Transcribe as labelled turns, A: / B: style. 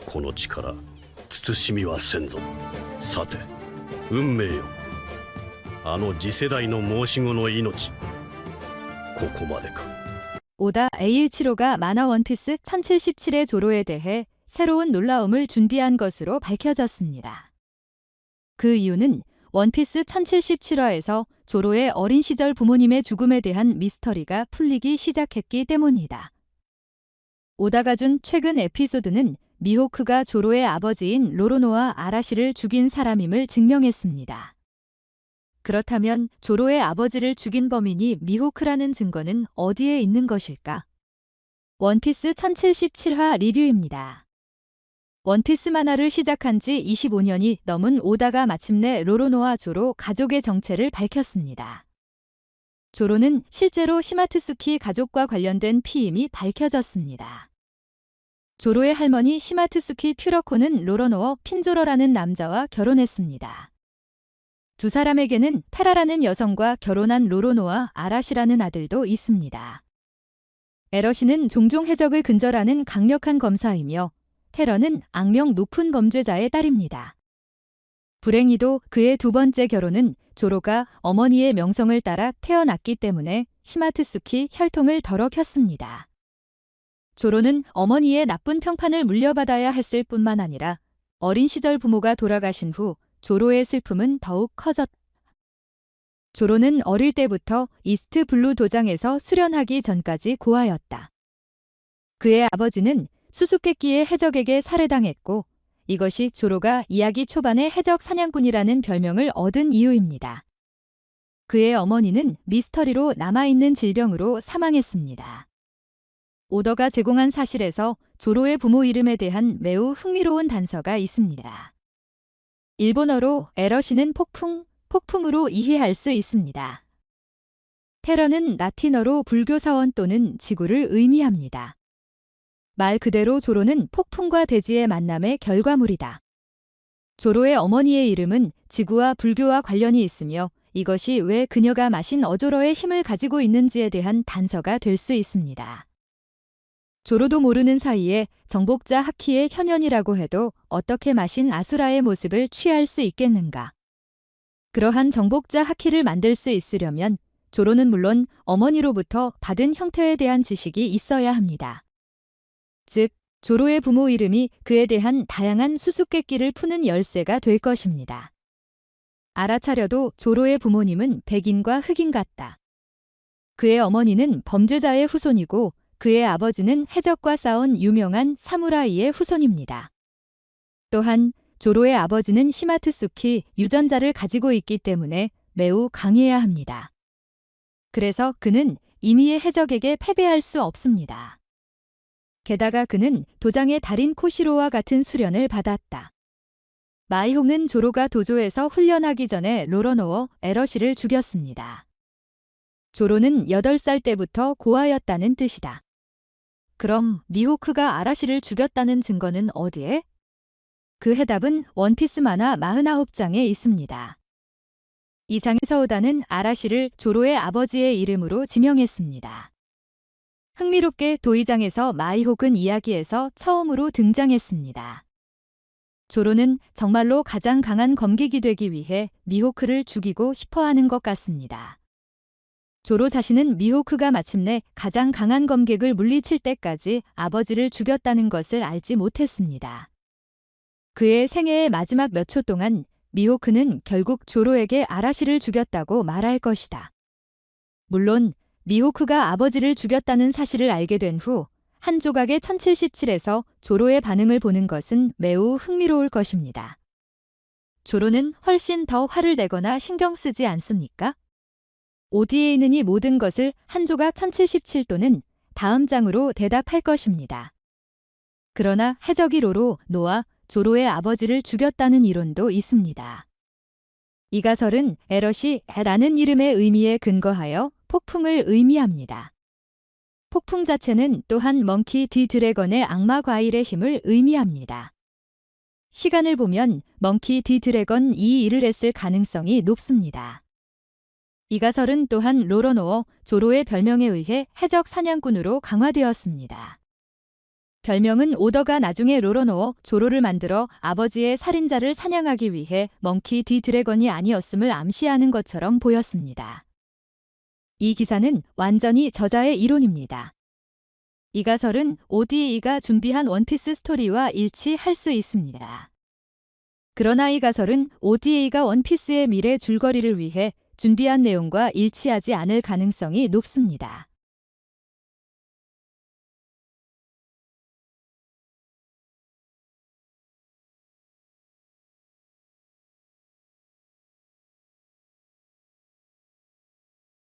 A: この力慎みはせんぞ。さて運命よ、あの次世代の申し子の命、ここまでか。
B: 오다 A이치로가 만화 원피스 1077의 조로에 대해 새로운 놀라움을 준비한 것으로 밝혀졌습니다. 그 이유는 원피스 1077화에서 조로의 어린 시절 부모님의 죽음에 대한 미스터리가 풀리기 시작했기 때문이다. 오다가 준 최근 에피소드는 미호크가 조로의 아버지인 로로노와 아라시를 죽인 사람임을 증명했습니다. 그렇다면 조로의 아버지를 죽인 범인이 미호크라는 증거는 어디에 있는 것일까? 원피스 1077화 리뷰입니다. 원피스 만화를 시작한 지 25년이 넘은 오다가 마침내 로로노와 조로 가족의 정체를 밝혔습니다. 조로는 실제로 시마트수키 가족과 관련된 피임이 밝혀졌습니다. 조로의 할머니 시마트수키 퓨러코는 로로노어 핀조러라는 남자와 결혼했습니다. 두 사람에게는 테라라는 여성과 결혼한 로로노와 아라시라는 아들도 있습니다. 에러시는 종종 해적을 근절하는 강력한 검사이며 테러는 악명 높은 범죄자의 딸입니다. 불행히도 그의 두 번째 결혼은 조로가 어머니의 명성을 따라 태어났기 때문에 시마트수키 혈통을 더럽혔습니다. 조로는 어머니의 나쁜 평판을 물려받아야 했을 뿐만 아니라 어린 시절 부모가 돌아가신 후 조로의 슬픔은 더욱 커졌다. 조로는 어릴 때부터 이스트 블루 도장에서 수련하기 전까지 고아였다. 그의 아버지는 수수께끼의 해적에게 살해당했고 이것이 조로가 이야기 초반에 해적 사냥꾼이라는 별명을 얻은 이유입니다. 그의 어머니는 미스터리로 남아있는 질병으로 사망했습니다. 오더가 제공한 사실에서 조로의 부모 이름에 대한 매우 흥미로운 단서가 있습니다. 일본어로 에러시는 폭풍으로 이해할 수 있습니다. 테러는 라틴어로 불교 사원 또는 지구를 의미합니다. 말 그대로 조로는 폭풍과 대지의 만남의 결과물이다. 조로의 어머니의 이름은 지구와 불교와 관련이 있으며 이것이 왜 그녀가 마신 어조러의 힘을 가지고 있는지에 대한 단서가 될 수 있습니다. 조로도 모르는 사이에 정복자 하키의 현현이라고 해도 어떻게 마신 아수라의 모습을 취할 수 있겠는가. 그러한 정복자 하키를 만들 수 있으려면 조로는 물론 어머니로부터 받은 형태에 대한 지식이 있어야 합니다. 즉, 조로의 부모 이름이 그에 대한 다양한 수수께끼를 푸는 열쇠가 될 것입니다. 알아차려도 조로의 부모님은 백인과 흑인 같다. 그의 어머니는 범죄자의 후손이고 그의 아버지는 해적과 싸운 유명한 사무라이의 후손입니다. 또한 조로의 아버지는 시마트수키 유전자를 가지고 있기 때문에 매우 강해야 합니다. 그래서 그는 이미의 해적에게 패배할 수 없습니다. 게다가 그는 도장의 달인 코시로와 같은 수련을 받았다. 마이홍은 조로가 도조에서 훈련하기 전에 로러노어 에러시를 죽였습니다. 조로는 8살 때부터 고아였다는 뜻이다. 그럼 미호크가 아라시를 죽였다는 증거는 어디에? 그 해답은 원피스 만화 49장에 있습니다. 이 장에서 오다는 아라시를 조로의 아버지의 이름으로 지명했습니다. 흥미롭게 도의장에서 마이호근 이야기에서 처음으로 등장했습니다. 조로는 정말로 가장 강한 검객이 되기 위해 미호크를 죽이고 싶어하는 것 같습니다. 조로 자신은 미호크가 마침내 가장 강한 검객을 물리칠 때까지 아버지를 죽였다는 것을 알지 못했습니다. 그의 생애의 마지막 몇 초 동안 미호크는 결국 조로에게 아라시를 죽였다고 말할 것이다. 물론 미호크가 아버지를 죽였다는 사실을 알게 된 후 한 조각의 1077에서 조로의 반응을 보는 것은 매우 흥미로울 것입니다. 조로는 훨씬 더 화를 내거나 신경 쓰지 않습니까? 어디에 있는 이 모든 것을 한 조각 1077 또는 다음 장으로 대답할 것입니다. 그러나 해적이 로로노와 조로의 아버지를 죽였다는 이론도 있습니다. 이 가설은 에러시라는 이름의 의미에 근거하여 폭풍을 의미합니다. 폭풍 자체는 또한 먼키 디 드래건의 악마 과일의 힘을 의미합니다. 시간을 보면 먼키 디 드래건 이 일을 했을 가능성이 높습니다. 이 가설은 또한 로러노어 조로의 별명에 의해 해적 사냥꾼으로 강화되었습니다. 별명은 오더가 나중에 로러노어 조로를 만들어 아버지의 살인자를 사냥하기 위해 멍키 디 드래건이 아니었음을 암시하는 것처럼 보였습니다. 이 기사는 완전히 저자의 이론입니다. 이 가설은 ODA가 준비한 원피스 스토리와 일치할 수 있습니다. 그러나 이 가설은 ODA가 원피스의 미래 줄거리를 위해 준비한 내용과 일치하지 않을 가능성이 높습니다.